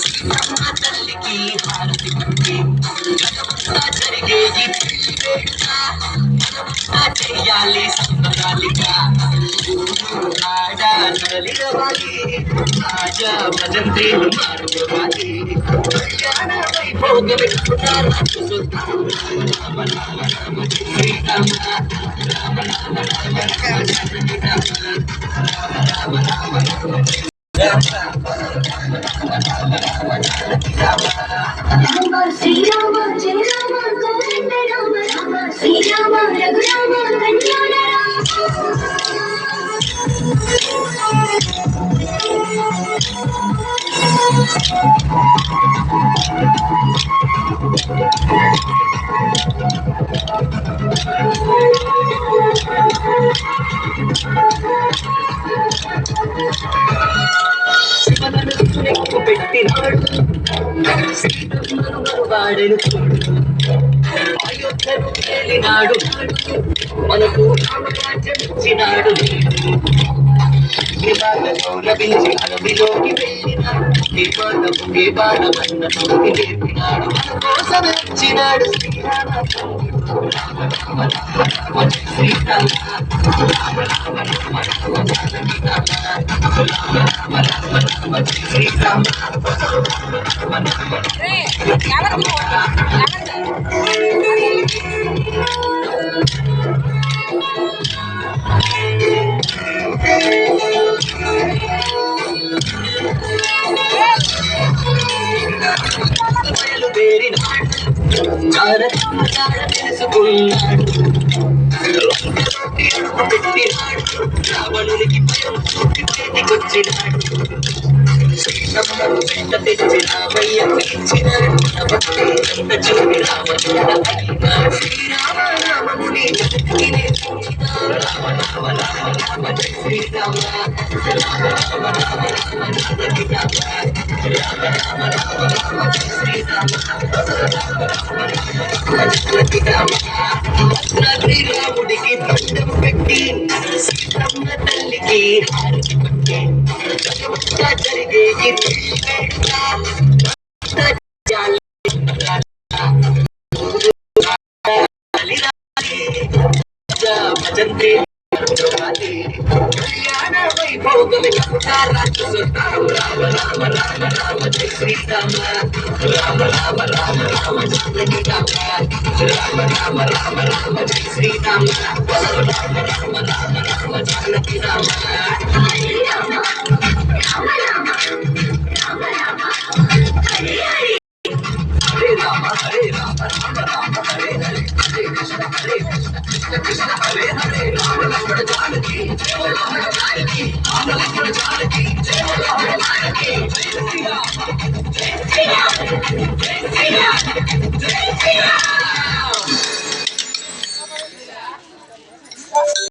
సీతమ్మ తల్లికి హారతి పట్టి జగమంతా జరిగే ఈ పెళ్లి వేడుక మనమంతా చెయ్యాలి సంబరాలిగా రాజా తరలిరవాలి రాజా భజంతే మారువాలి కళ్యాణ వైభోగమే రామ రామ రామ శ్రీరామ రామ రామ రామ రామ రామ రామ శ్రీరామ జయ రామ గోవింద రామ రామ శ్రీరామ రఘురామ కళ్యాణ శివనకు పెట్టినాడు సీతమ్మను వాడెను అయోధ్యను తేలినాడు మనకు రామరాజ్యం ఇచ్చినాడు వివాదము లభించి అడవిలోకి వెళ్ళినాడు ఏ బాణమన్నతోకి నేర్పినాడు మన కోసం వచ్చినాడు శ్రీరామ రామ రామ రామ రామ శ్రీరామ రామ రామ రామ రామ రామ రామ రామ రామ శ్రీరామ బయలుదేరినాడు తెలుసుకున్నాడు పెట్టినాడు రావణునికి భయం చేతికొచ్చినాడు సీతమ్మను వెంట తెచ్చి రామయ్య ఇచ్చినాడు ఎంత చూపి రామచంద్ర శ్రీరామ రామముని రామ రామ రామ రామ జయ శ్రీరామ రామ రామ రామ రామ జానకి రామ రామ రామ రామ రామ జయ శ్రీరామ రామ రామ రామ రామ జానకి రామ శ్రీరాముడికి దండం పెట్టి సీతమ్మ తల్లికి హారతి పట్టి జగమంతా జరిగే ఈ పెళ్లి వేడుక భజంతే కళ్యాణ వైభోగమే రామ రామ రామ రామ జయ శ్రీరామ రామ రామ రామ రామ జానకి రామ రామ రామ రామ రామ జయ శ్రీరామ రామ రామ రామ రామ జానకి రామ హరే రామ రామ రామ రామ రామ హరే హరే హరే రామ హరే రామ రామ రామ హరే హరే హరే కృష్ణ కృష్ణ కృష్ణ హరే హరే రామ లక్ష్మణ జానకి జయ రామ జానకి రామ లక్ష్మణ జానకి జయ రామ జానకి జయ శ్రీరామ జయ శ్రీరామ జయ శ్రీరామ జయ శ్రీరామ